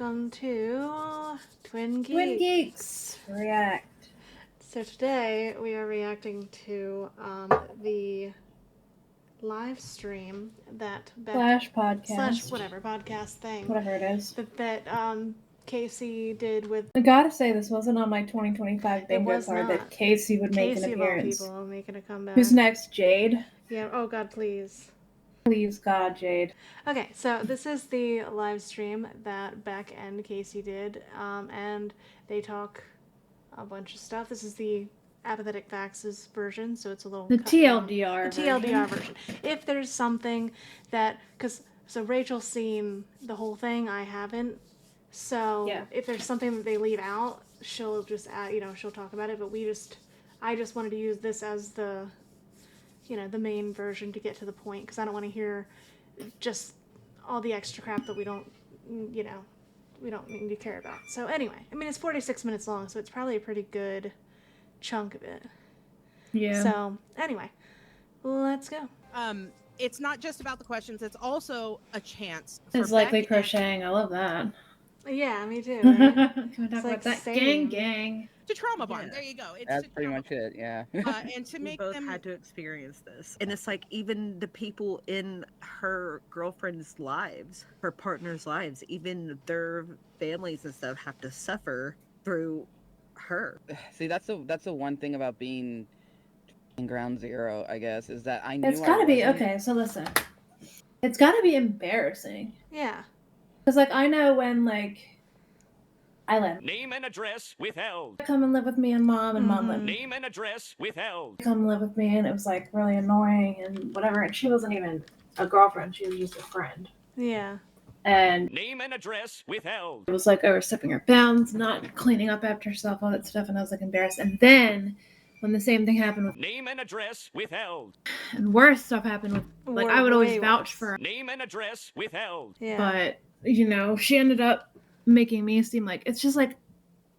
welcome to Twin Geeks. Twin Geeks React. So today we are reacting to the live stream that Slash podcast. whatever podcast thing. Whatever it is. That Casey did with. I gotta say, this wasn't on my 2025 bingo card that Casey would make an appearance. Of all people making a comeback. Who's next? Jade? Yeah, oh god, please. Please, God, Jade. Okay, so this is the live stream that Beck and Casey did, and they talk a bunch of stuff. This is the Apathetic Faxx's version, so it's a little... The TLDR version. If there's something that... So Rachel's seen the whole thing, I haven't. So yeah. If there's something that they leave out, she'll just add, she'll talk about it, but I just wanted to use this as the... the main version to get to the point, because I don't want to hear just all the extra crap that we don't need to care about. So anyway, I mean, it's 46 minutes long, so it's probably a pretty good chunk of it. Yeah. So anyway, let's go. It's not just about the questions, it's also a chance for It's likely crocheting. I love that. Yeah, me too. Right? Can we talk about that? Gang. To trauma bond. There you go. That's pretty much it. Yeah. And to make both had to experience this, and it's like even the people in her girlfriend's lives, her partner's lives, even their families and stuff have to suffer through her. See, that's the one thing about being in ground zero, I guess, is that I knew it's gotta be okay. So listen, it's gotta be embarrassing. Yeah. Because I know when I live. Name and address withheld. Come and live with me and mom, and mom lived. Name and address withheld. Come and live with me, and it was really annoying and whatever. And she wasn't even a girlfriend; she was just a friend. Yeah. And name and address withheld. It was overstepping her bounds, not cleaning up after herself, all that stuff, and I was embarrassed. And then when the same thing happened with name and address withheld, and worse stuff happened with I would always vouch for her. Name and address withheld. Yeah. But she ended up making me seem like it's just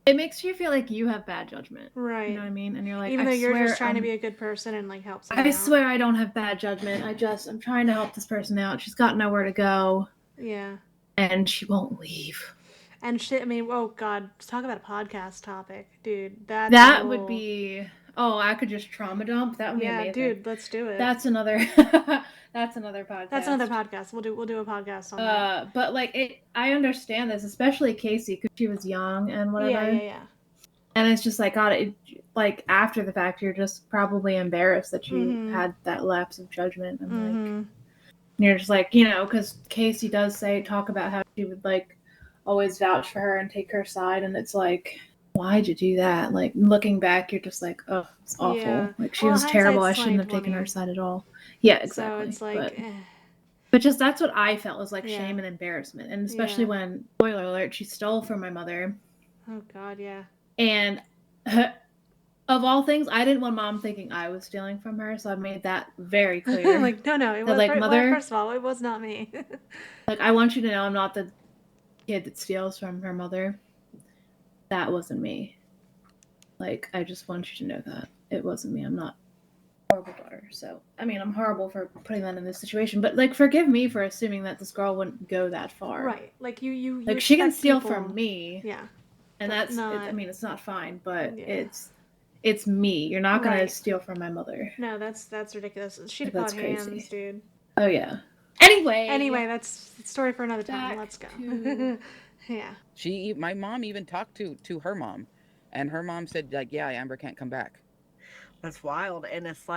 it makes you feel like you have bad judgment. Right. You know what I mean? And you're like, even though you're just trying to be a good person and help someone I out. swear I don't have bad judgment. I'm trying to help this person out. She's got nowhere to go. Yeah. And she won't leave. And shit, I mean, oh god, talk about a podcast topic, dude. That would be... Oh, I could just trauma dump? That would be amazing. Yeah, dude, let's do it. That's another That's another podcast. That's another podcast. We'll do a podcast on that. But I understand this, especially Casey, because she was young and whatever. Yeah. And it's just God, after the fact, you're just probably embarrassed that you had that lapse of judgment. And you're just because Casey does talk about how she would always vouch for her and take her side, and it's why'd you do that? Looking back, you're just oh, it's awful. Yeah. She was terrible. I shouldn't have taken her side at all. Yeah, exactly. So it's but just that's what I felt was shame and embarrassment, and especially when, spoiler alert, she stole from my mother. Oh God, yeah. And of all things, I didn't want mom thinking I was stealing from her, so I made that very clear. No, it was mother. First of all, it was not me. I want you to know I'm not the kid that steals from her mother. That wasn't me. I just want you to know that it wasn't me. I'm not a horrible daughter. So, I mean, I'm horrible for putting that in this situation, but forgive me for assuming that this girl wouldn't go that far. Right. You she can steal from me. Yeah. And that's it's not fine, but it's me. You're not going to steal from my mother. No, that's ridiculous. She'd have caught hands, dude. Oh yeah. Anyway, that's a story for another time. Let's go. Yeah. My mom even talked to her mom, and her mom said yeah, Amber can't come back. That's wild. And it's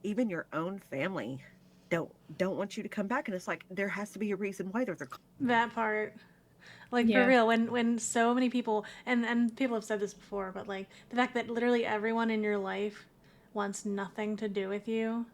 even your own family don't want you to come back, and it's there has to be a reason why they're that part. For real, when so many people and people have said this before, but the fact that literally everyone in your life wants nothing to do with you.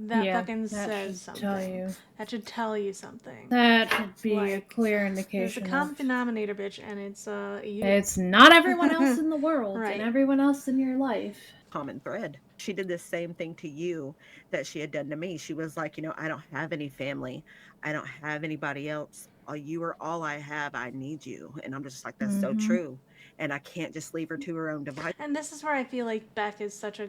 That fucking says something. That should tell you something. That should be a clear indication. There's a common denominator, bitch, and it's you. It's not everyone else in the world, right. And everyone else in your life. Common thread. She did the same thing to you that she had done to me. She was I don't have any family. I don't have anybody else. You are all I have. I need you. And I'm just that's so true. And I can't just leave her to her own device. And this is where I feel Beck is such a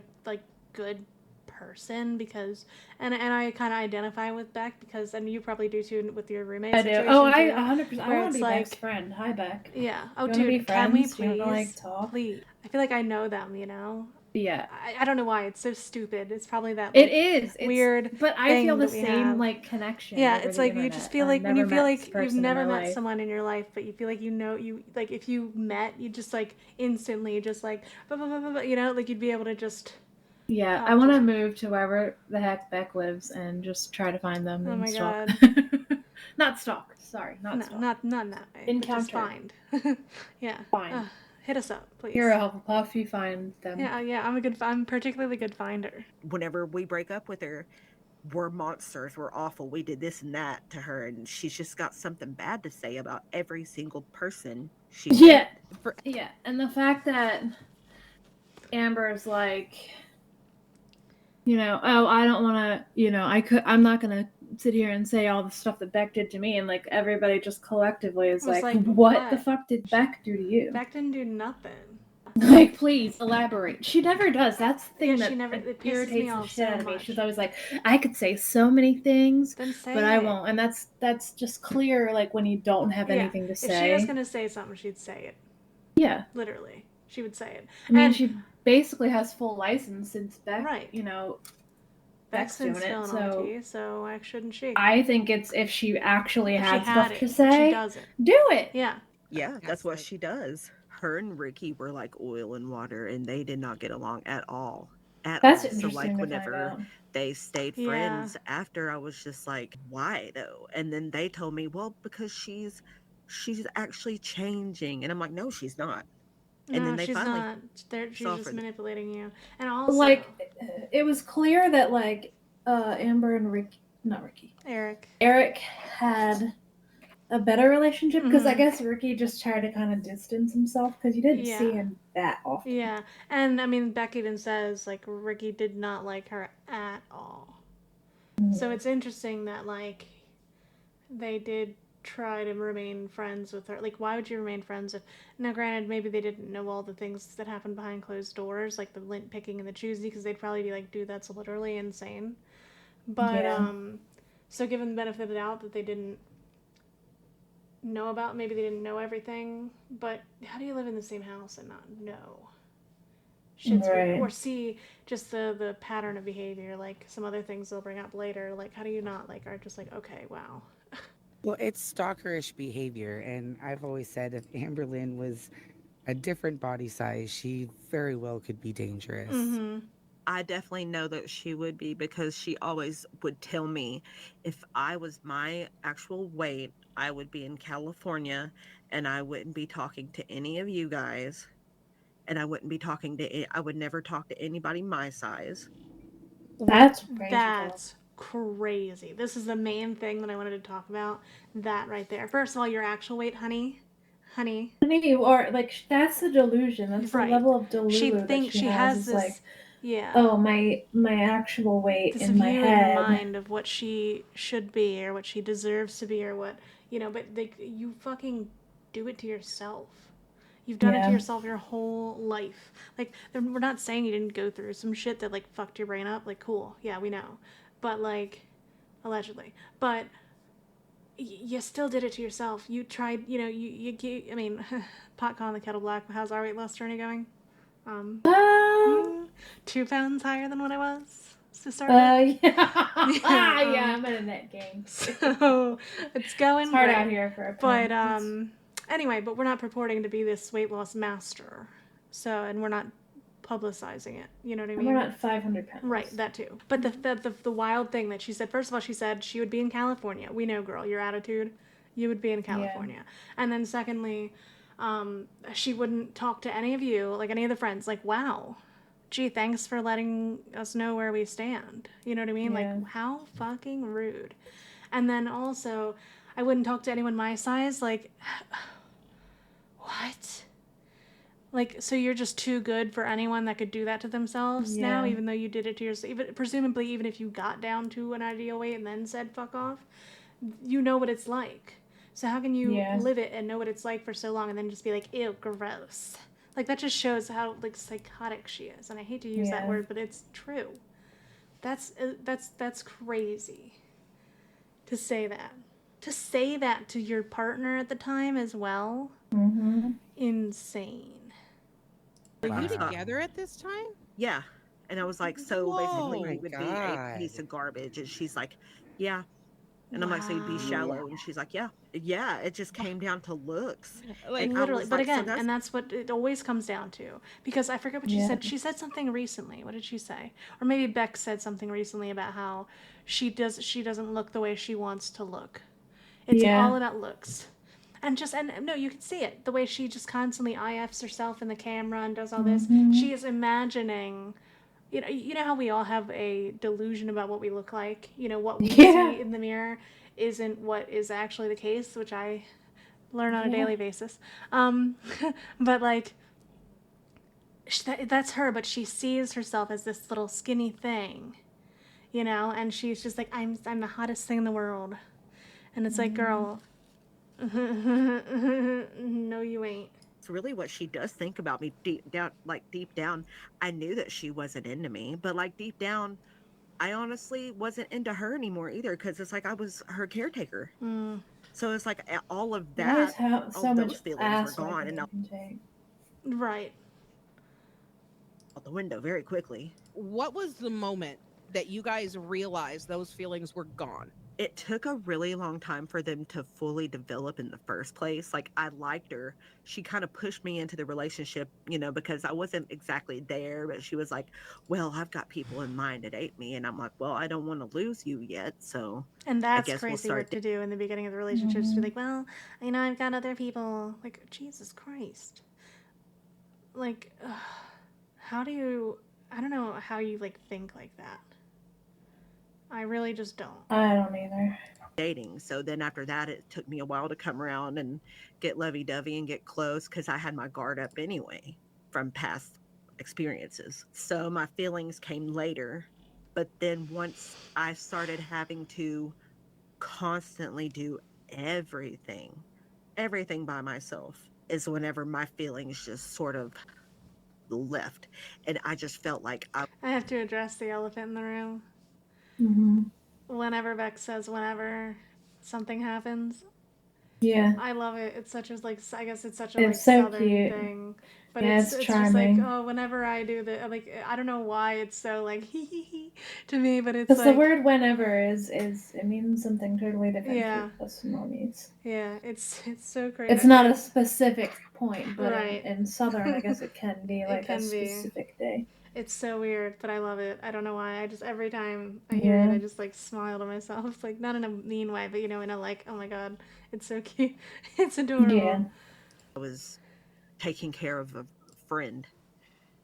good person because, and I kind of identify with Beck because, and you probably do too with your roommate I do. situation. Oh, I too, 100%. I where want it's to be Beck's like- friend. Hi, Beck. Yeah. Oh, You wanna be dude, can we friends? Do you please? wanna, like, talk? Please. I feel like I know them, you know? Yeah. I don't know why. It's so stupid. It's probably that It like, is. It's weird But I feel thing the that we same, have. like, connection. Yeah, over it's the like you internet. just feel I've like when you never feel met like this you've person in never my met life. someone in your life, but you feel like you like if you met, you just like instantly just like, you know, like you'd be able to just. Yeah, talk I to want to them. move to wherever the heck Beck lives and just try to find them Oh and my stalk. God. Not stalk. Sorry, not No, stalk. not in that way. But just Encounter. find. Yeah. Find. Hit us up, please. You're a Hufflepuff. You find them. Yeah. I'm particularly good finder. Whenever we break up with her, we're monsters, we're awful, we did this and that to her, and she's just got something bad to say about every single person she Yeah. met. Yeah, and the fact that Amber's like, oh, I don't want to, I'm not going to sit here and say all the stuff that Beck did to me, and like everybody just collectively is Was like, like, what the what? fuck did Beck do to you? Beck didn't do nothing. Like, please elaborate. She never does. That's the thing Yeah, that she never. It pisses irritates me the off shit so out of me. much. She's always like, I could say so many things, Then say but I it. won't. And that's just clear. Like when you don't have anything to If she say. was gonna say something, she'd say it. Yeah. Literally, she would say it. I mean, And she basically has full license since Beck. Right. Beck's doing it. spilling all the tea, so why shouldn't she? I think it's if she actually If she had stuff had to it, say, she doesn't. do it. Yeah. Yeah, that's what she does. Her and Ricky were like oil and water, and they did not get along at all. That's So interesting like to whenever find out. they stayed Yeah. friends after, I was just like, why though? And then they told me, well, because she's actually changing, and I'm like, no, she's not. And No, then they she's finally not. She's saw just for the- manipulating you. And also, Like, it was clear that like Amber and Eric had a better relationship because I Mhm. guess Ricky just tried to kind of distance himself because you didn't see Yeah. him that often. Yeah, and I mean, Beck even says like Ricky did not like her at all. So it's interesting that like they did try to remain friends with her. Like, why would you remain friends if? Now, granted, maybe they didn't know all the things that happened behind closed doors, like the lint picking and the choosy, because they'd probably be like, dude, that's literally insane. But Yeah. so given the benefit of the doubt that they didn't know about, maybe they didn't know everything. But how do you live in the same house and not know? Shit's weird. Right. Or see just the pattern of behavior, like some other things they'll bring up later. Like, how do you not like are just like, okay, wow. Well, it's stalkerish behavior, and I've always said if Amberlynn was a different body size, she very well could be dangerous. Mm-hmm. I definitely know that she would be, because she always would tell me if I was my actual weight, I would be in California and I wouldn't be talking to any of you guys, and I would never talk to anybody my size. That's crazy. That's crazy. This is the main thing that I wanted to talk about. That right there. First of all, your actual weight, honey. Or like that's the delusion. That's Right. the level of delusion She that thinks she she has. has Is this. like, Yeah. oh, my actual weight This in my view head. in the mind of what she should be or what she deserves to be or what but you fucking do it to yourself. You've done it to Yeah. yourself your whole life. Like, we're not saying you didn't go through some shit that like fucked your brain up. Like, cool, yeah, we know, but like, allegedly, but you still did it to yourself. You tried, I mean, pot calling the kettle black. How's our weight loss journey going? 2 pounds higher than what I was to start with. Yeah, I'm in a net gain. So it's going It's hard great. out here for a But parent. anyway, but we're not purporting to be this weight loss master. So, and we're not publicizing it. You know what I mean? We're not 500 pounds. Right, that too. But the wild thing that she said, first of all, she said she would be in California. We know, girl, your attitude, you would be in California. And then secondly, she wouldn't talk to any of you, like any of the friends. Like, wow, gee, thanks for letting us know where we stand. You know what I mean? Yeah. Like, how fucking rude. And then also, I wouldn't talk to anyone my size. Like, what? Like, so you're just too good for anyone that could do that to themselves now, Yeah. even though you did it to yourself. Presumably, even if you got down to an ideal weight and then said fuck off, you know what it's like. So how can you live it and know what it's like for so long and then just be like, ew, gross? Like, that just shows how, like, psychotic she is. And I hate to use that word, but it's true. That's crazy to say that. To say that to your partner at the time as well. Mm-hmm. Insane. Were you Wow. together at this time? Yeah. And I was like, so basically Whoa. he My would be a God. piece of garbage. And she's like, yeah. And I'm like, so you'd be Wow. shallow. And she's like, yeah. Yeah. It just came down to looks. Like, And I Literally, was but like, so again, that's and that's what it always comes down to. Because I forget what she Yeah. said. She said something recently. What did she say? Or maybe Beck said something recently about how she doesn't look the way she wants to look. It's all Yeah. about looks. And no, you can see it. The way she just constantly IFs herself in the camera and does all this. Mhm. She is imagining, you know how we all have a delusion about what we look like. What we Yeah. see in the mirror isn't what is actually the case, which I learn on a Yeah. daily basis. But like, that's her, but she sees herself as this little skinny thing, and she's just like, I'm the hottest thing in the world. And it's like, girl, no, you ain't. really what she does think about me deep down. Like deep down, I knew that she wasn't into me. But like deep down, I honestly wasn't into her anymore either. Because it's like I was her caretaker. Mm, So it's like all of There's that, how all so much those feelings were ass gone. wiping And you out can take. right. the window very quickly. what was the moment that you guys realized those feelings were gone? It took a really long time for them to fully develop in the first place. Like I liked her. She kind of pushed me into the relationship, because I wasn't exactly there, but she was like, well, I've got people in mind that date me. And I'm like, well, I don't want to lose you yet. So And I that's guess we'll crazy work start. to do in the beginning of the relationship. To be Mhm. like, well, I've got other people. Like, Jesus Christ. Like, how do you? I don't know how you like think like that. I really just don't. I don't either. Dating. So then after that, it took me a while to come around and get lovey dovey and get close because I had my guard up anyway from past experiences. So my feelings came later. But then once I started having to constantly do everything, everything by myself, is whenever my feelings just sort of left. And I just felt like I have to address the elephant in the room. Mm-hmm. Whenever Beck says whenever something happens, Yeah. I love it. It's such a like I guess it's such a like It's so southern cute. thing. But Yeah, it's it's just like, charming. oh, whenever I do the like I don't know why it's so like hee hee hee to me, but it's Because the like word whenever is it means something totally different yeah. to us normies. Yeah, it's so crazy. It's not a specific point, but Right. in Southern, I guess it can be It like a can be. specific day. It's so weird, but I love it. I don't know why. I just every time I hear Yeah. it, I just like smile to myself. It's like not in a mean way, but in a like, oh my god, it's so cute. It's adorable. Yeah. was taking care of a friend.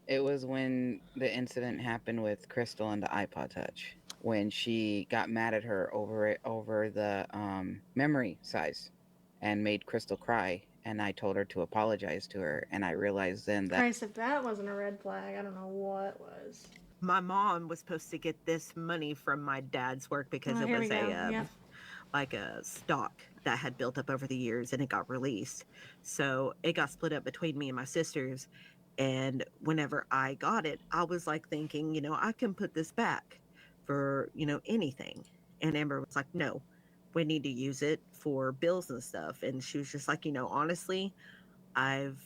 It was when the incident happened with Crystal and the iPod Touch, when she got mad at her over the memory size, and made Crystal cry. And I told her to apologize to her, and I realized then that Christ, if that wasn't a red flag, I don't know what was. My mom was supposed to get this money from my dad's work because Oh, it here we was go. a Yep. like a stock that had built up over the years and it got released. So it got split up between me and my sisters. And whenever I got it, I was like thinking, I can put this back for, anything. And Amber was like, no, we need to use it for bills and stuff. And she was just like, honestly, I've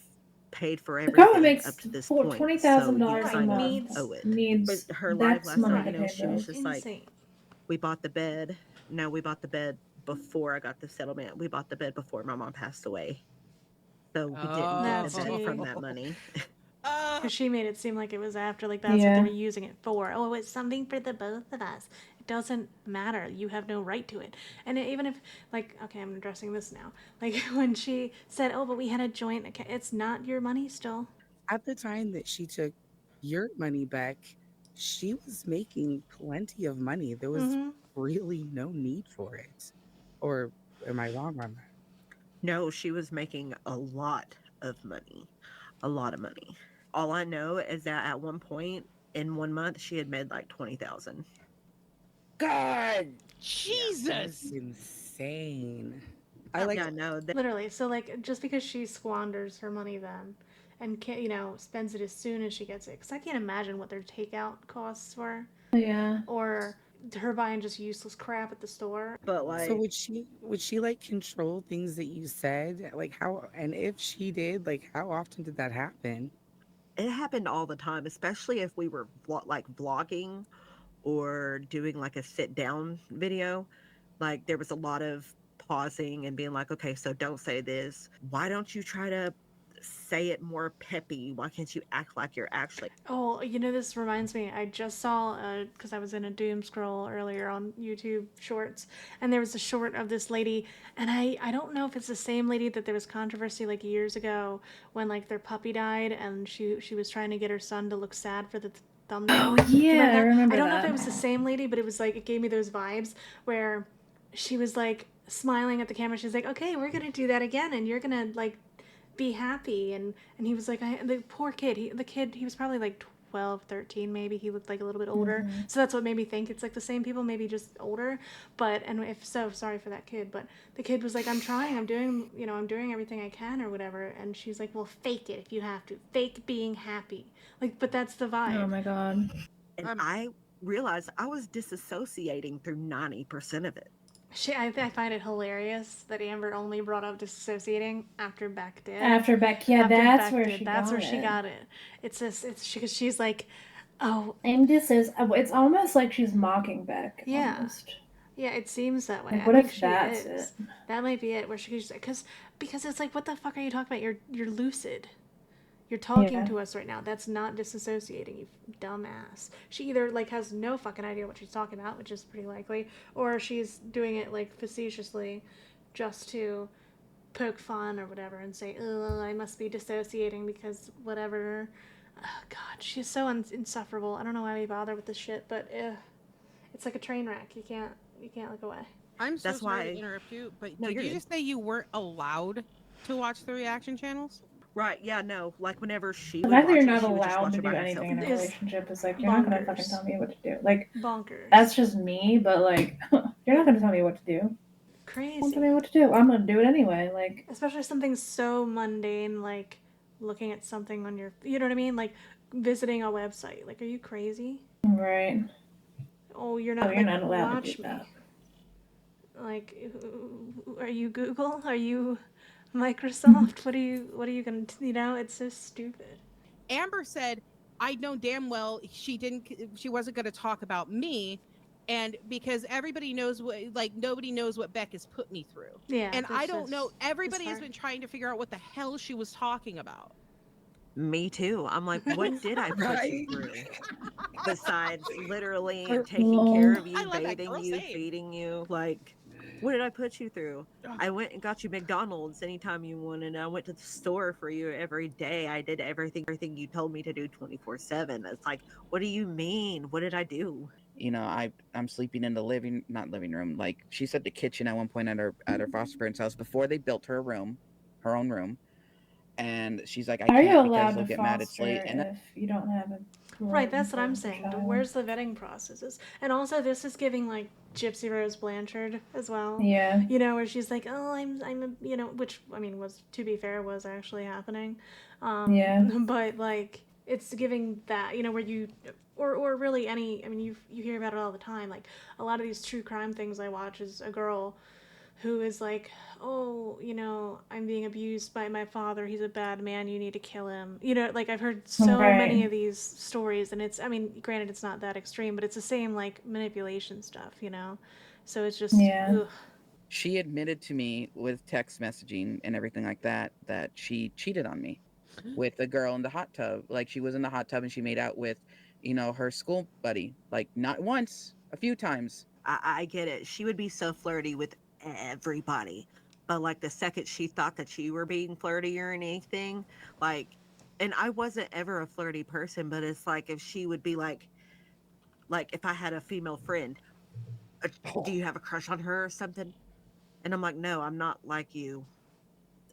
paid for The girl who everything makes up to this point. So you $20,000 a kind of month owe it. needs But her live that's last money night, to pay she was bills. just like, Insane. we bought the bed. No, we bought the bed before I got the settlement. We bought the bed before my mom passed away. So we didn't get the That's bed from tea. that money. Because she made it seem like it was after, like that's what they Yeah. were using it for. Oh, it's something for the both of us. It doesn't matter. You have no right to it. And even if, like, okay, I'm addressing this now. Like when she said, "Oh, but we had a joint account," it's not your money still. At the time that she took your money back, she was making plenty of money. There was Mm-hmm. really no need for it. Or am I wrong on that? No, she was making a lot of money. A lot of money. All I know is that at one point in 1 month, she had made like 20,000. God. Jesus. That's insane. I like Yeah, no, Literally. So like, just because she squanders her money, then and can't, spends it as soon as she gets it. Because I can't imagine what their takeout costs were, Yeah. or her buying just useless crap at the store. But So like, would she like control things that you said? Like how, and if she did, like how often did that happen? it happened all the time, especially if we were like vlogging or doing like a sit down video. Like there was a lot of pausing and being like, okay, so don't say this. Why don't you try to say it more peppy? Why can't you act like you're actually? Oh, this reminds me. I just saw, because I was in a doom scroll earlier on YouTube Shorts, and there was a short of this lady, and I don't know if it's the same lady that there was controversy like years ago when like their puppy died, and she was trying to get her son to look sad for the thumbnail. Oh Do you yeah, I that? remember I don't know if that. it was the same lady, but it was like it gave me those vibes where she was like smiling at the camera. She's like, "Okay, we're gonna do that again, and you're gonna like be happy." And he was like, the poor kid, he was probably like 12, 13 maybe. He looked like a little bit older, so that's what made me think it's like the same people, maybe just older. But and if so, sorry for that kid, but the kid was like, I'm trying, I'm doing everything I can or whatever. And she's like, well, fake it if you have to, fake being happy, like, but that's the Oh vibe. my god. And Um, I realized I was disassociating through 90% of it. I find it hilarious that Amber only brought up disassociating after Beck did. After Beck, yeah, After that's Beck where did, she that's got where it. she got it. It's just, cause she's like, oh, And this is, it's almost like she's mocking Beck. yeah. Almost. Yeah, it seems that way. Like, I what think if she that's is. it? That might be it. Where she's because it's like, what the fuck are you talking about? You're lucid. You're talking Yeah. to us right now. That's not disassociating, you dumbass. She either like has no fucking idea what she's talking about, which is pretty likely, or she's doing it like facetiously, just to poke fun or whatever and say, "Oh, I must be dissociating because whatever." Oh, God, she's so insufferable. I don't know why we bother with this shit, but it's like a train wreck. You can't look away. I'm so That's sorry to why. interrupt you, but No, did you're you good. just say you weren't allowed to watch the reaction channels? Right? Yeah. No. Like whenever she The would fact that watch you're it, not she would just allowed watch to it by do herself. anything in a Is relationship is like, you're not gonna fucking bonkers. tell me what to do. Like, Bonkers. that's just me, but like, you're not gonna tell me what to do. Don't Crazy. tell me what to do. I'm gonna do it anyway. Like, Especially something so mundane like looking at something on your, you know what I mean? Like visiting a website. Like, are you crazy? right. Oh, you're Oh, not you're like, not allowed to watch do me. that. Like, are you Google? Are you Microsoft? What are you gonna, it's so stupid. Amber said, I know damn well she wasn't going to talk about me. And because everybody knows nobody knows what Beck has put me through. Yeah. And I don't know, it's everybody has hard. been trying to figure out what the hell she was talking about. Me too. I'm like, what did I put you Right. through? Besides literally Or- taking care of I you, love that bathing girl. you, Same. feeding you. Like, what did I put you through? Ugh. I went and got you McDonald's anytime you wanted. I went to the store for you every day. I did everything you told me to do 24/7. It's like, what do you mean? What did I do? I'm sleeping in the not living room. Like she said, the kitchen at one point at her foster parents' house before they built her own room. And she's like, I Are you can't because allowed they'll to get mad. It's late. foster And if you don't have a Right, that's what I'm parental saying. child? Where's the vetting processes? And also, this is giving like Gypsy Rose Blanchard as well. Yeah. Where she's like, "Oh, I'm a," which I mean was, to be fair, was actually happening. Yeah. But like, it's giving that, where you, or really any. I mean, you hear about it all the time. Like a lot of these true crime things I watch is a girl who is like, oh, I'm being abused by my father. He's a bad man. You need to kill him. Like I've heard so many Right. of these stories, and I mean, granted, it's not that extreme, but it's the same like manipulation stuff. So it's just, Yeah. ugh. she admitted to me with text messaging and everything like that she cheated on me with a girl in the hot tub. Like she was in the hot tub and she made out with, her school buddy. Like not once, a few times. I get it. She would be so flirty with everybody. But like the second she thought that you were being flirty or anything, like, and I wasn't ever a flirty person, but it's like if she would be like if I had a female friend, do you have a crush on her or something? And I'm like, no, I'm not like you.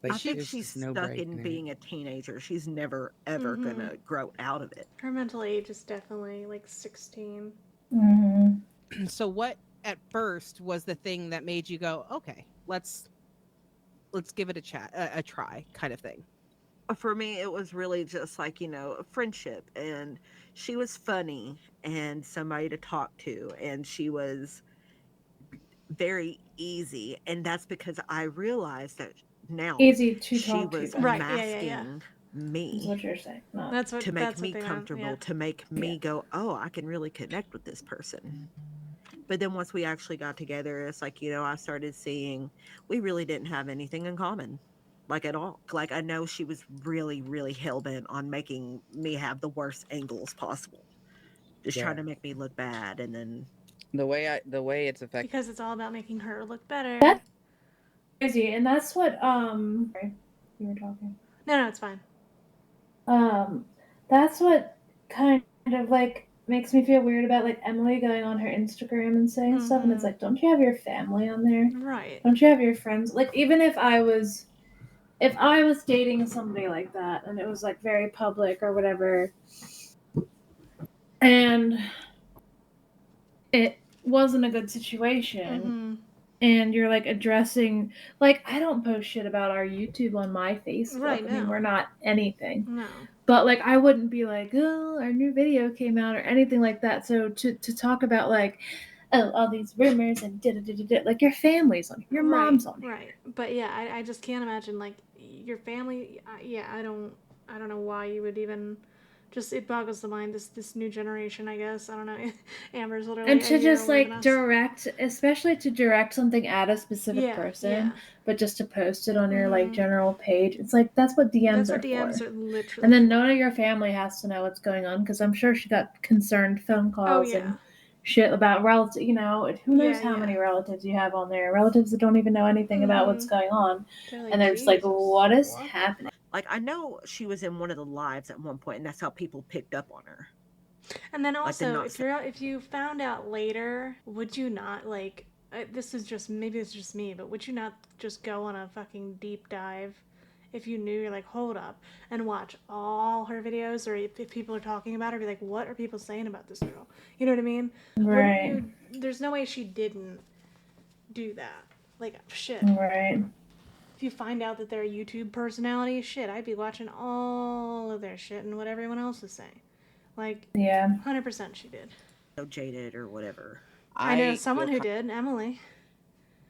Like I think there's she's just no stuck in breaking it. being a teenager. She's never ever gonna grow out of it. Her mental age is definitely like 16. Mm-hmm. So what at first was the thing that made you go, okay, let's give it a try kind of thing? For me, it was really just like, a friendship. And she was funny and somebody to talk to. And she was very easy. And that's because I realized that now Easy to she talk to, was then, Right. Yeah. masking is me what you're saying. Not. to make That's what me they meant. Yeah. comfortable, to make Yeah. me go, oh, I can really connect with this person. But then once we actually got together, it's like, I started seeing we really didn't have anything in common, like at all. Like, I know she was really, really hell bent on making me have the worst angles possible, just trying Yeah. to make me look bad. And then, the way it's affected. Because it's all about making her look better. That's crazy, and that's what Sorry, you were talking. No, it's fine. That's what kind of like makes me feel weird about like Emily going on her Instagram and saying stuff, and it's like, don't you have your family on there? Right. Don't you have your friends? Like, even if I was dating somebody like that and it was like very public or whatever, and it wasn't a good situation, Mm-hmm. and you're like addressing, like, I don't post shit about our YouTube on my Facebook. Right, I mean, no. we're not anything. No. But like, I wouldn't be like, oh, our new video came out or anything like that. So to talk about like, oh, all these rumors and like, your family's on here, your mom's on here. Right. But yeah, I just can't imagine like your family. Yeah, I don't know why you would even. Just it boggles the mind. This new generation, I guess. I don't know. Amber's literally And a to year just older than like us. direct, especially to direct something at a specific Yeah, person, yeah. but just to post it on your like Mhm. general page, it's like that's what DMs That's are what DMs for. are literally. And then for. none of your family has to know what's going on, because I'm sure she got concerned phone Oh calls yeah. and shit about relatives. Who knows Yeah, how yeah. many relatives you have on there? Relatives that don't even know anything about what's going on, They're like, and they're just like, "Jesus, "What is what?" happening?" like, I know she was in one of the lives at one point, and that's how people picked up on her. And then Like, did also, not say, if you found out later, would you not like? This is just maybe it's just me, but would you not just go on a fucking deep dive if you knew you're like, hold up, and watch all her videos, or if people are talking about her, be like, what are people saying about this girl? You know what I mean? Right. Wouldn't you? There's no way she didn't do that. Like shit. Right. If you find out that they're a YouTube personality, shit, I'd be watching all of their shit and what everyone else is saying. Like, Yeah. 100% she did. so jaded or whatever. I know feel someone who ki- did, Emily,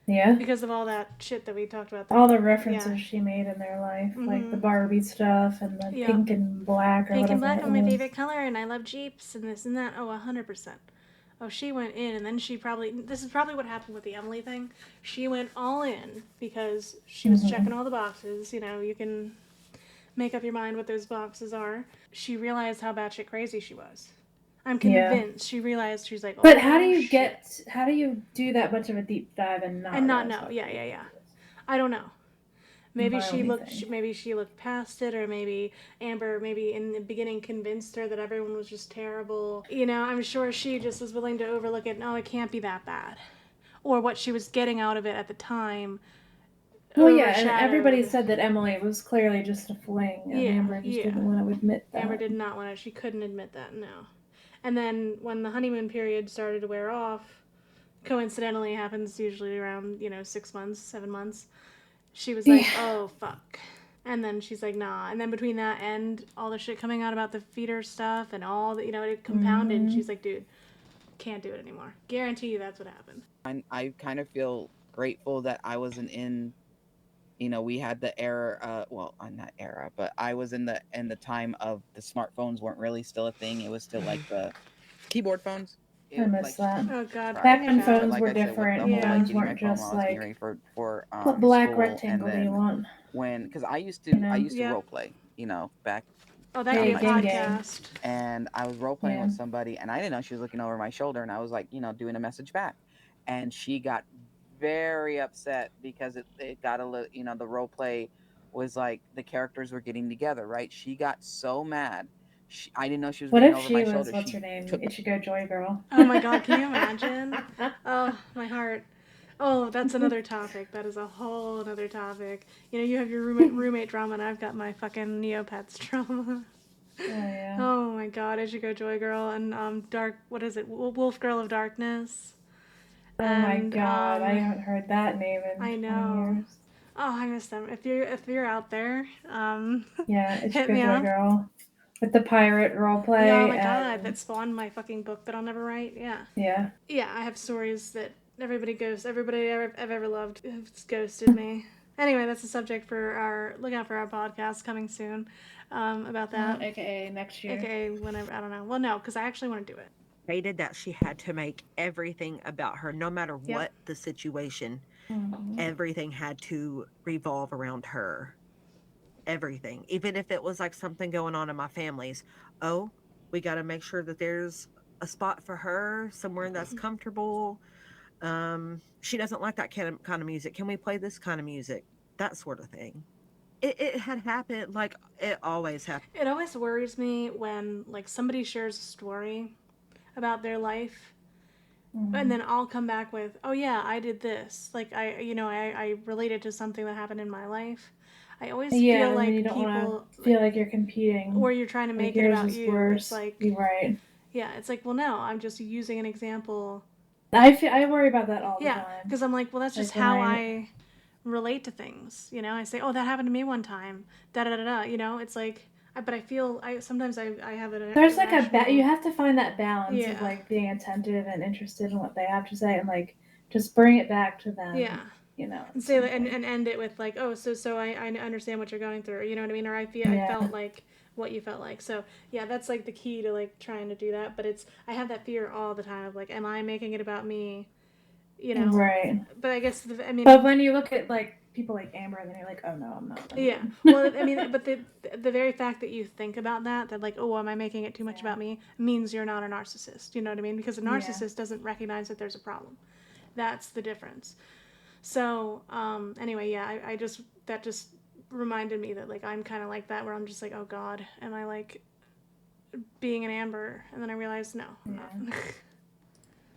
Yeah. because of all that shit that we talked about. All the references Yeah. she made in their life, like the Mhm. Barbie stuff and the Yeah. pink and black or Pink and whatever black it are my was. favorite color, and I love Jeeps and this and that. Oh, 100%. Oh, she went in, and then this is probably what happened with the Emily thing. She went all in because she was checking all the boxes. You can make up your mind what those boxes are. She realized how batshit crazy she was. I'm convinced she realized she's like, oh, But how do you shit. how do you do that much of a deep dive and not Not realize know? how Yeah. crazy it is? I don't know. Maybe My she only looked. thing. Maybe she looked past it, or maybe Amber, maybe in the beginning, convinced her that everyone was just terrible. I'm sure she just was willing to overlook it. No, it can't be that bad, or what she was getting out of it at the time. Well, yeah, and everybody Overshadowed. said that Emily was clearly just a fling, and Amber just didn't want to admit that. Amber did not want to. She couldn't admit that. No. And then when the honeymoon period started to wear off, coincidentally happens usually around 6 months, 7 months. She was like, oh, fuck. And then she's like, nah. And then between that and all the shit coming out about the feeder stuff and all that, it compounded. And she's like, dude, can't do it anymore. Guarantee you that's what happened. I kind of feel grateful that I wasn't in. We had the era. Well, not era, but I was in the time of the smartphones weren't really still a thing. It was still like the keyboard phones. I miss that. Oh, God. Back when yeah. phones Like were I said, with different the and whole Yeah. phones getting my weren't phone just while I was getting like, ready for what black school, and rectangle do you then want? because I used to Yeah. role play, back Oh, that could out be of a my Gang. podcast. and I was role playing Yeah. with somebody, and I didn't know she was looking over my shoulder, and I was like, doing a message back, and she got very upset because it got a little, the role play was like the characters were getting together, right? She got so mad. I didn't know she was What reading if over she my was, shoulder. what's her She name? took Ichigo Joy Girl. Oh, my God. Can you imagine? Oh, my heart. Oh, that's another topic. That is a whole other topic. You have your roommate drama, and I've got my fucking Neopets drama. Oh, yeah. Oh my God, Ichigo Joy Girl and Dark. What is it? Wolf Girl of Darkness. Oh my god, I haven't heard that name in I 20 know. years. Oh, I miss them. If you're out there, Yeah, it's hit good me for a up. girl. With the pirate roleplay. Yeah, oh my god, and that spawned my fucking book that I'll never write. Yeah. yeah. Yeah, I have stories that everybody I've ever loved has ghosted me. Anyway, that's a subject for look out for our podcast coming soon about that. AKA next year. AKA whenever, I don't know. Well, no, because I actually want to do it. Hated that she had to make everything about her, no matter Yep. what the situation. Mhm. Everything had to revolve around her. Everything, even if it was like something going on in my family's. Oh, we got to make sure that there's a spot for her somewhere that's comfortable. She doesn't like that kind of music. Can we play this kind of music? That sort of thing. It had happened, like it always happens. It always worries me when like somebody shares a story about their life, and then I'll come back with, oh yeah, I did this. Like I related to something that happened in my life. I always feel like you don't people want to feel like you're competing. or you're trying to like make it yours about is you. worse. It's like, You're right. yeah, it's like, well, no, I'm just using an example. I worry about that all the Yeah, time. because I'm like, well, that's just Like, how when I relate to things. You know, I say, oh, that happened to me one time. Da da da da. You know, it's like, but I feel sometimes I have it. There's like you have to find that balance Yeah. of like being attentive and interested in what they have to say and like just bring it back to them. Yeah. You know. And say and end it with like, oh, so I understand what you're going through. You know what I mean? Or I felt like what you felt like. So yeah, that's like the key to like trying to do that. But I have that fear all the time of like, am I making it about me? You know. Right. But I guess But when you look at like people like Amber, then you're like, oh no, I'm not. Yeah. Well, I mean, but the very fact that you think about that like, oh, am I making it too much about me, means you're not a narcissist. You know what I mean? Because a narcissist doesn't recognize that there's a problem. That's the difference. So, anyway, yeah, that just reminded me that like I'm kind of like that, where I'm just like, oh God, am I like being an Amber? And then I realized, no, I'm not.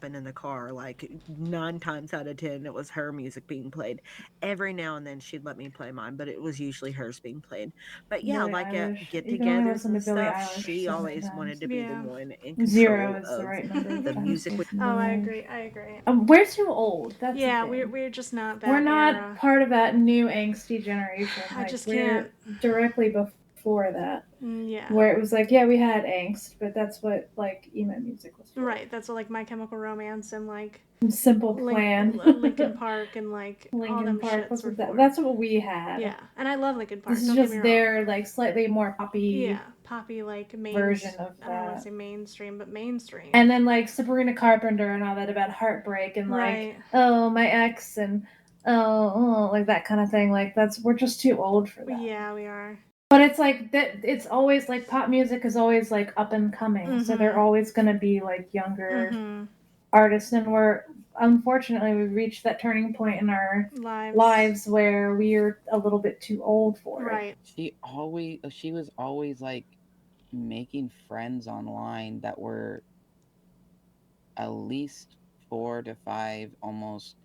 And in the car, like 9 times out of 10 it was her music being played. Every now and then she'd let me play mine, but it was usually hers being played. But yeah, Billie like Eilish. at You can only get-togethers listen and to Billie stuff, Eilish she so many always times. wanted to be the Yeah. one in control 0 is the of right number of the times music. to listen to Oh, I Billie Eilish. agree. We're too old. That's Yeah, the thing. we're just not that. We're not era. part of that new angsty generation. I Like, just we're can't. directly before that. Yeah. Where it was like, yeah, we had angst, but that's what like emo music was for. Right. That's what, like My Chemical Romance and like Simple Plan. Linkin Park and like all Linkin them Park. shits were for. That's what we had. Yeah, and I love Linkin Park. This is don't just get me wrong. their like slightly more poppy poppy like version of I don't want to that. say mainstream, but mainstream. And then like Sabrina Carpenter and all that about heartbreak and Right. like, oh, my ex and like that kind of thing. Like we're just too old for that. Yeah, we are. But it's like that. It's always like pop music is always like up and coming, so they're always gonna be like younger artists, and we've reached that turning point in our lives where we're a little bit too old for Right. it. She was always like making friends online that were at least 4 to 5, almost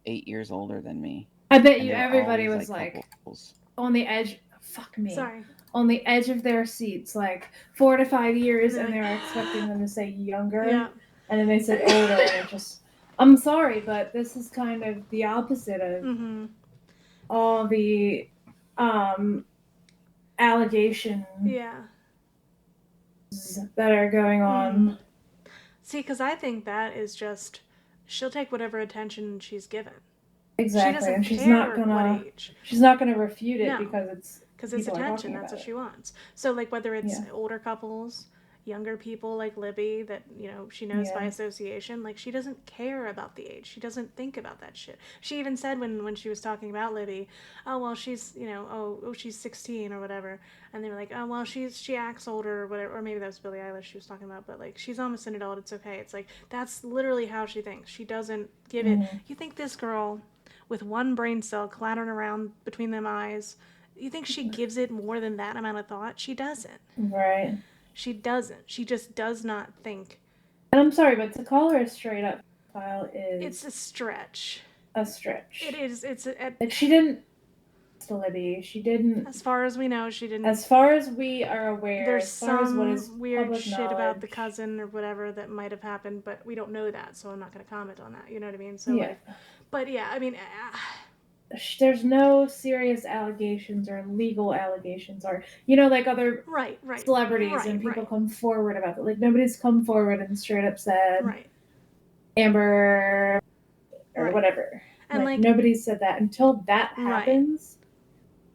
8 years older than me. I bet And you they were everybody always, was like couples. on the edge. Fuck me. Sorry. On the edge of their seats, like 4 to 5 years, and they were expecting them to say younger, Yeah. and then they said older, and it just. I'm sorry, but this is kind of the opposite of all the allegations that are going on. See, because I think that is just, she'll take whatever attention she's given. Exactly, she doesn't and she's care not gonna. what age. She's not gonna refute it No. because it's attention. That's what she wants. So like whether it's older couples, younger people like Libby that she knows by association, like she doesn't care about the age. She doesn't think about that shit. She even said when she was talking about Libby, oh well she's she's 16 or whatever, and they were like, oh well she acts older or whatever, or maybe that was Billie Eilish she was talking about, but like she's almost an adult, it's okay. It's like that's literally how she thinks. She doesn't give it. You think this girl with one brain cell clattering around between them eyes, you think she gives it more than that amount of thought? She doesn't. Right. She doesn't. She just does not think. And I'm sorry, but to call her a straight up pedophile is... It's a stretch. A stretch. It is. It's a... Like, she didn't... To Libby. She didn't... As far as we know, she didn't... As far as we are aware, there's as far as what is weird shit knowledge, about the cousin or whatever that might have happened, but we don't know that, so I'm not going to comment on that. You know what I mean? So, yeah. but yeah, I mean... there's no serious allegations or legal allegations or like other right, celebrities and people right, come forward about it. Like nobody's come forward and straight up said right, Amber or right. whatever. And like nobody said that until that right. happens.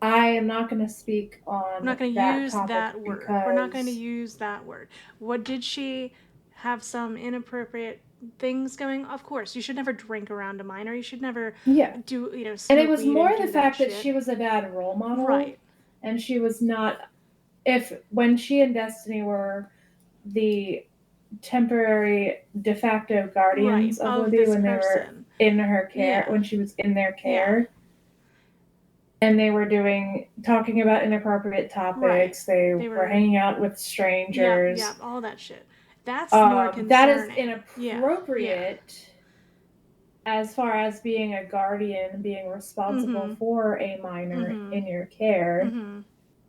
I am not going to speak on We're not going to that use topic that word. because We're not going to use that word. What did she have some inappropriate things going? Of course, you should never drink around a minor. You should never do, smoke and it was weed more and the do fact that shit. she was a bad role model. Right. And she was not, when she and Destiny were the temporary de facto guardians of Libby when they were in her care, when she was in their care. And they were talking about inappropriate topics. They were hanging out with strangers. Yeah, all that shit. That's more concerning. That is inappropriate as far as being a guardian, being responsible for a minor in your care.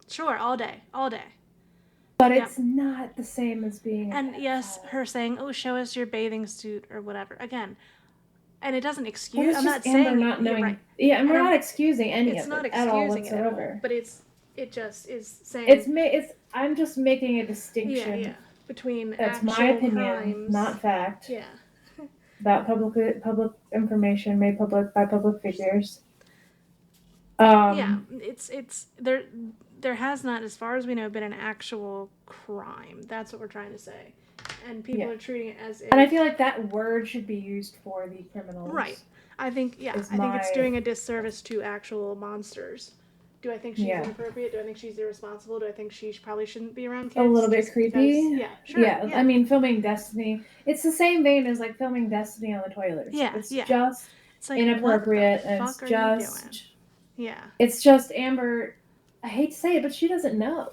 Sure, all day. But it's not the same as being And yes, her saying, "Oh, show us your bathing suit" or whatever. Again, and it doesn't excuse. I'm not Amber saying not knowing. right. Yeah, and we're not excusing any it's of not it at all excusing it at all. whatsoever. But it just is saying I'm just making a distinction. Between that's actual my opinion, crimes. not fact. Yeah. About public information made public by public figures. It's there has not, as far as we know, been an actual crime. That's what we're trying to say. And people are treating it as if... And I feel like that word should be used for the criminals. Right. I think it's doing a disservice to actual monsters. Do I think she's inappropriate? Do I think she's irresponsible? Do I think she probably shouldn't be around kids? A little bit creepy. Sure. Yeah, I mean, filming Destiny, it's the same vein as like filming Destiny on the toilet. It's just like, inappropriate, and it's just... Yeah. It's just Amber, I hate to say it, but she doesn't know.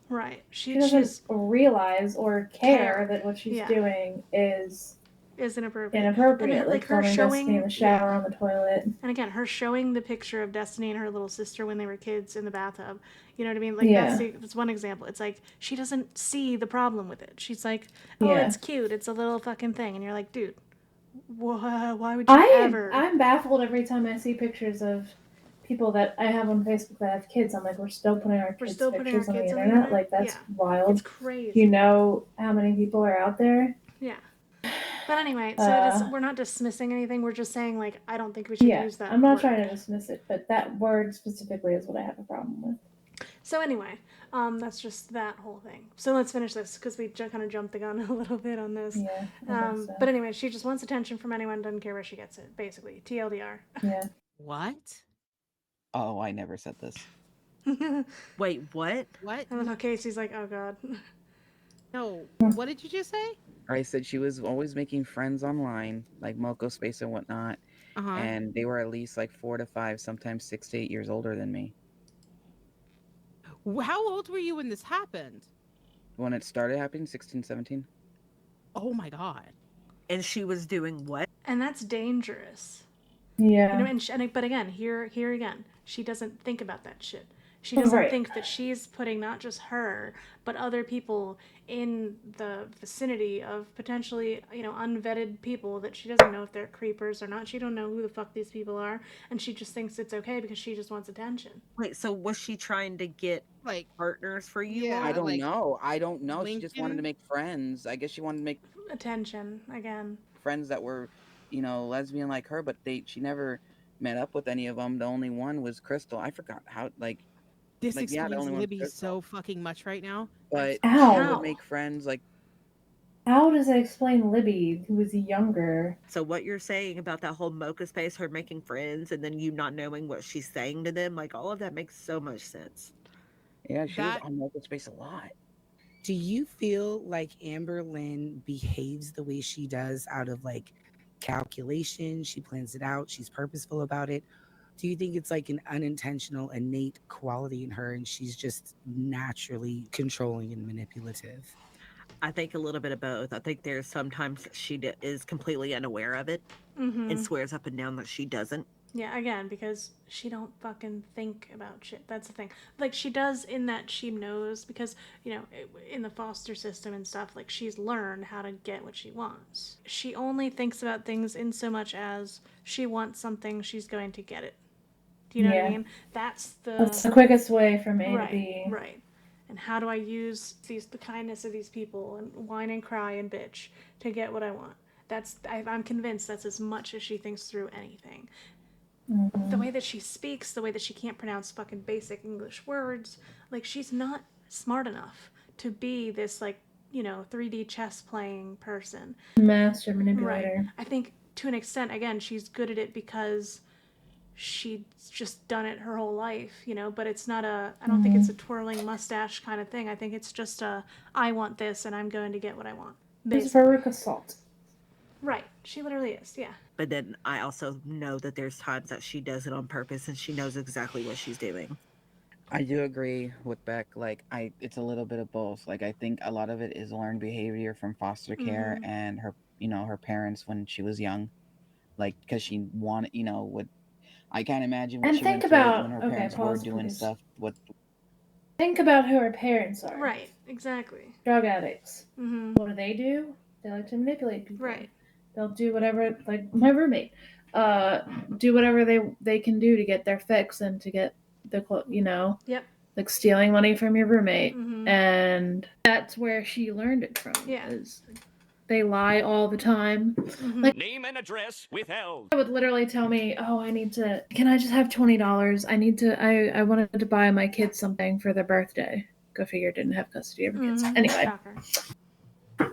Right. She doesn't realize or care that what she's doing is inappropriate. And like her showing Destiny in the shower on the toilet. And again, her showing the picture of Destiny and her little sister when they were kids in the bathtub. You know what I mean? Like that's one example. It's like she doesn't see the problem with it. She's like, "Oh, it's cute. It's a little fucking thing." And you're like, "Dude, why would you ever?" I'm baffled every time I see pictures of people that I have on Facebook that have kids. I'm like, we're still putting our kids' pictures on the internet. Like, that's wild. It's crazy. You know how many people are out there? Yeah. But anyway, so we're not dismissing anything. We're just saying, like, I don't think we should use that I'm not trying to dismiss it, but that word specifically is what I have a problem with. So anyway, that's just that whole thing. So let's finish this, because we kind of jumped the gun a little bit on this. Yeah. But anyway, she just wants attention from anyone, doesn't care where she gets it, basically. TLDR. Yeah. What? Oh, I never said this. Wait, what? What? And then Casey's like, oh god. No, what did you just say? I said she was always making friends online, like Moco Space and whatnot, and they were at least like 4 to 5, sometimes 6 to 8 years older than me. How old were you when this happened? When it started happening, 16, 17. Oh my god. And she was doing what? And that's dangerous. Yeah. You know, but again, here again, she doesn't think about that shit. She doesn't think that she's putting not just her, but other people in the vicinity of potentially, unvetted people that she doesn't know if they're creepers or not. She don't know who the fuck these people are, and she just thinks it's okay because she just wants attention. Wait, so was she trying to get like partners for you? Yeah, I don't know. She just wanted to LinkedIn? make friends. I guess she wanted to make attention again. Friends that were, lesbian like her, but she never met up with any of them. The only one was Crystal. I forgot how, this explains Libby so fucking much right now. But she would make friends, like... How does it explain Libby, who was younger? So what you're saying about that whole Mocha Space, her making friends, and then you not knowing what she's saying to them, like, all of that makes so much sense. Yeah, she was on Mocha Space a lot. Do you feel like amberlynn behaves the way she does out of, calculation? She plans it out. She's purposeful about it. Do you think it's like an unintentional, innate quality in her, and she's just naturally controlling and manipulative? I think a little bit of both. I think there's sometimes she is completely unaware of it and swears up and down that she doesn't. Yeah, again, because she don't fucking think about shit. That's the thing. Like, she does in that she knows, because, in the foster system and stuff, she's learned how to get what she wants. She only thinks about things in so much as she wants something, she's going to get it. Do you know what I Yeah. mean? That's That's the quickest way from A to right, B. right. And how do I use the kindness of these people and whine and cry and bitch to get what I want? I'm convinced that's as much as she thinks through anything. Mm-hmm. The way that she speaks, the way that she can't pronounce fucking basic English words, like she's not smart enough to be this 3D chess playing person. Master manipulator. Right. I think to an extent, again, she's good at it because she's just done it her whole life, but it's not I don't think it's a twirling mustache kind of thing. I think it's just I want this and I'm going to get what I want. It's Veruca Salt. Right. She literally is, yeah. But then I also know that there's times that she does it on purpose and she knows exactly what she's doing. I do agree with Beck. It's a little bit of both. Like, I think a lot of it is learned behavior from foster care and her parents when she was young. Like, because she wanted, I can't imagine what And she think went through about, when her okay, parents were pause, doing please. stuff. Think about who her parents are. Right, exactly. Drug addicts. Mm-hmm. What do? They like to manipulate people. Right. They'll do whatever, like my roommate, do whatever they can do to get their fix and to get the, Yep. like stealing money from your roommate. Mm-hmm. And that's where she learned it from. Yeah. Is they lie all the time. Mm-hmm. Like, Name and address withheld. would literally tell me, "Oh, can I just have $20? I wanted to buy my kids something for their birthday." Go figure, didn't have custody of her kids. Anyway. Shocker.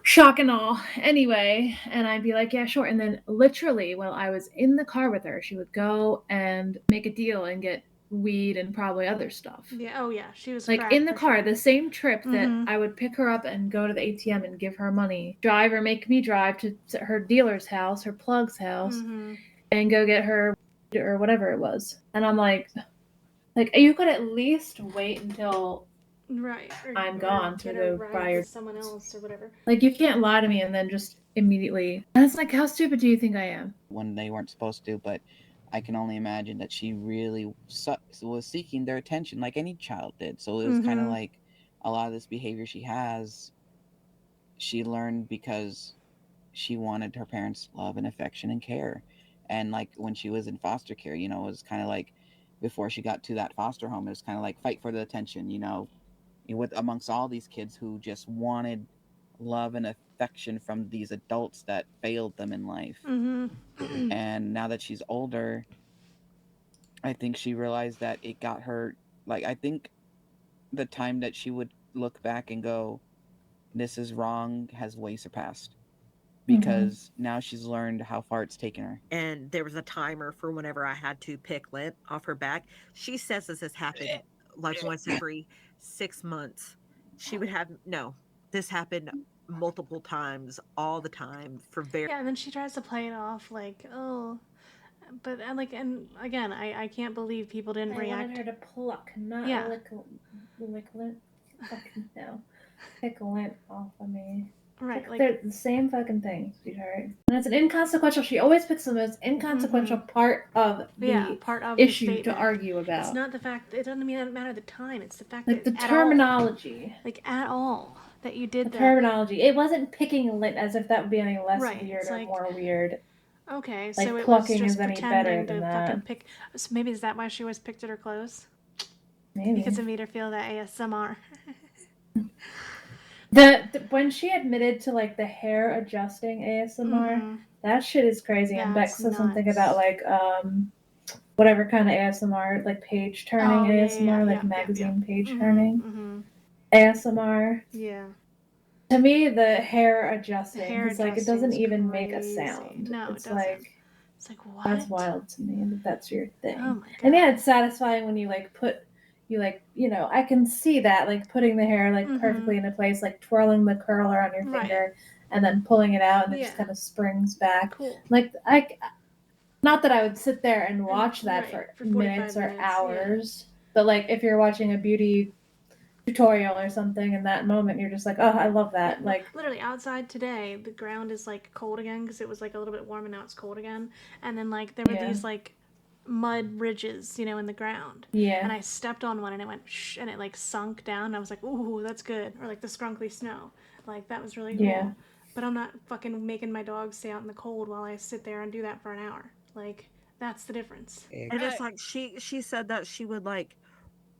Shock and all. Anyway, and I'd be like, yeah, sure. And then literally while I was in the car with her, she would go and make a deal and get weed and probably other stuff. Yeah, oh yeah, she was like in the car, sure. the same trip that Mhm. I would pick her up and go to the ATM and give her money, drive or make me drive to her dealer's house, her plug's house, Mhm. and go get her or whatever it was. And I'm like you could at least wait until Right. I'm gone to get go a ride buy your with someone else or whatever. like you can't lie to me and then just immediately. And it's like, how stupid do you think I am? When they weren't supposed to, but I can only imagine that she really was seeking their attention like any child did. So it was kind of Mhm. like a lot of this behavior she has, she learned because she wanted her parents' love and affection and care. And like when she was in foster care, it was kind of like before she got to that foster home, it was kind of like fight for the attention, with amongst all these kids who just wanted love and affection from these adults that failed them in life. Mhm. And now that she's older, I think she realized that it got her. Like, I think the time that she would look back and go, this is wrong, has way surpassed. Because now she's learned how far it's taken her. And there was a timer for whenever I had to pick lint off her back. She says this has happened like once every 6 months. She would have this happened multiple times, all the time for very. Yeah, and then she tries to play it off like, oh, but and again, I can't believe people didn't react. I wanted her to pluck, not lick lint. Fucking no, pick lint off of me. Right, they're the same fucking thing, sweetheart. And it's an inconsequential. She always picks the most inconsequential part of the issue to argue about. It's not the fact. It doesn't matter the time. It's the fact like that the terminology, at all that you did the that. terminology. It wasn't picking lint as if that would be any less weird or more weird. Okay, like so it plucking was just is any pretending better to than that. fucking pick. So maybe is that why she always picked at her clothes? Maybe because it made her feel that ASMR. When she admitted to like the hair adjusting ASMR, that shit is crazy. And Beck said something about like whatever kind of ASMR, like page turning ASMR, magazine page turning ASMR. Yeah. To me, the hair adjusting, because like it doesn't even make a sound. No, it's it doesn't. like it's like what? That's wild to me that that's your thing. Oh my God. And yeah, it's satisfying when you like put. I can see that, like putting the hair like perfectly into place, like twirling the curler on your finger and then pulling it out and it just kind of springs back. Cool. Like not that I would sit there and watch that for minutes or hours, but like if you're watching a beauty tutorial or something in that moment, you're just like, oh, I love that. Yeah, like literally outside today, the ground is like cold again because it was like a little bit warm and now it's cold again. And then like there were these like mud ridges, in the ground. Yeah. And I stepped on one and it went shh, and it like sunk down. And I was like, ooh, that's good. Or like the scrunkly snow. Like that was really cool. Yeah. But I'm not fucking making my dog stay out in the cold while I sit there and do that for an hour. Like That's the difference. And it's like she said that she would like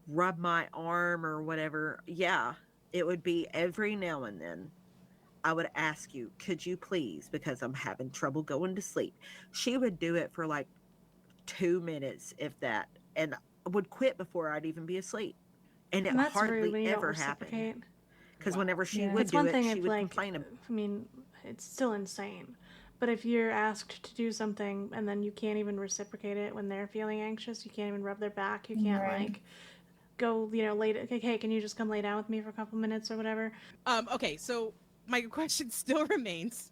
rub my arm or whatever. Yeah, it would be every now and then. I would ask you, could you please, because I'm having trouble going to sleep. She would do it for like 2 minutes, if that, and would quit before I'd even be asleep. And it And that's rude hardly when you don't ever happened. reciprocate. Because whenever she Yeah. would It's do one it, thing she if, would like, complain I mean, it's still insane. But if you're asked to do something and then you can't even reciprocate it when they're feeling anxious, you can't even rub their back, you can't, Right. like, go, lay, hey, can you just come lay down with me for a couple minutes or whatever? Okay, so my question still remains.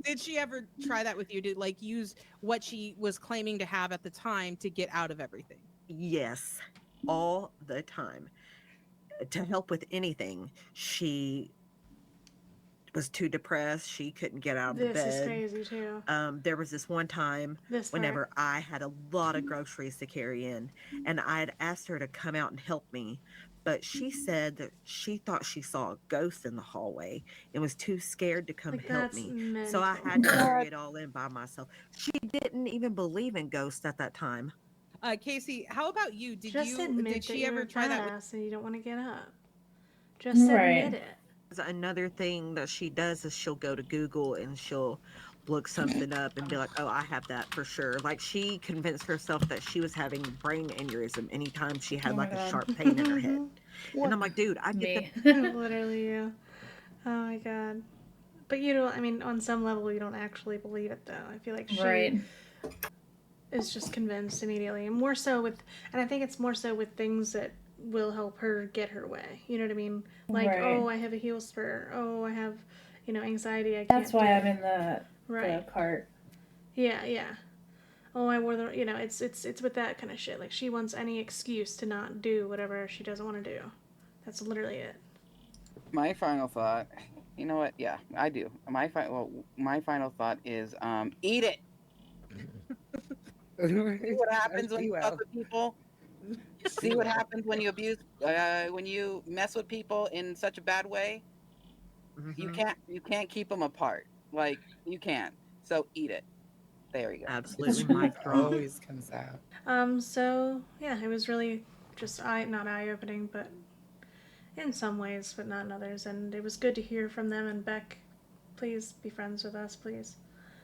Did she ever try that with you? Did like use what she was claiming to have at the time to get out of everything? yes, all the time. To help with anything, she was too depressed. She couldn't get out of the This is bed. crazy, too. There was this one time This part. whenever I had a lot of groceries to carry in, and I had asked her to come out and help me, but she said that she thought she saw a ghost in the hallway and was too scared to come Like, help that's me. So I mental. had to carry it all in by myself. She didn't even believe in ghosts at that time. Casey, how about you? Just admit Did that she you're ever a try that with badass and you don't want to get up. Just admit it. Another thing that she does is she'll go to Google and she'll look something up and be like, oh, I have that for sure. Like she convinced herself that she was having brain aneurysm anytime she had like a sharp pain in her head. And I'm like, dude, I get the Literally, yeah. Oh my god. But you don't, I mean, on some level, you don't actually believe it, though. I feel like she is just convinced immediately. And more so with, and I think it's more so with things that will help her get her way. You know what I mean? Like, oh, I have a heel spur. Oh, I have, anxiety. I can't That's why do I'm it. in the cart. Yeah, yeah. Oh, I wore the, it's with that kind of shit. Like, she wants any excuse to not do whatever she doesn't want to do. That's literally it. My final thought, you know what? Yeah, I do. My final thought is, eat it. See what happens when you fuck with people. See what happens when you abuse, when you mess with people in such a bad way. You can't keep them apart. Like you can't. So eat it. There you go. absolutely mic drop. Always comes out. So yeah, it was really just not eye-opening, but in some ways, but not in others. And it was good to hear from them. And Beck, please be friends with us, please.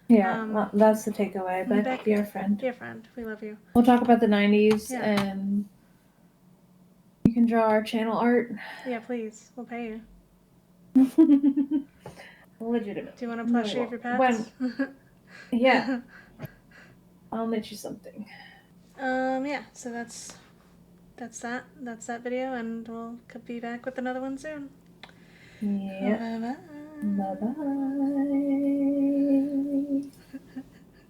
Yeah, that's the takeaway. Beck, be our friend. Be a friend. We love you. We'll talk about the 90s and you can draw our channel art. Yeah, please. We'll pay you. Legitimate. Do you want to plush shave your pets? Yeah. I'll knit you something. Yeah, so that's that. That's that video, and we'll be back with another one soon. Yeah. Bye-bye. Bye-bye.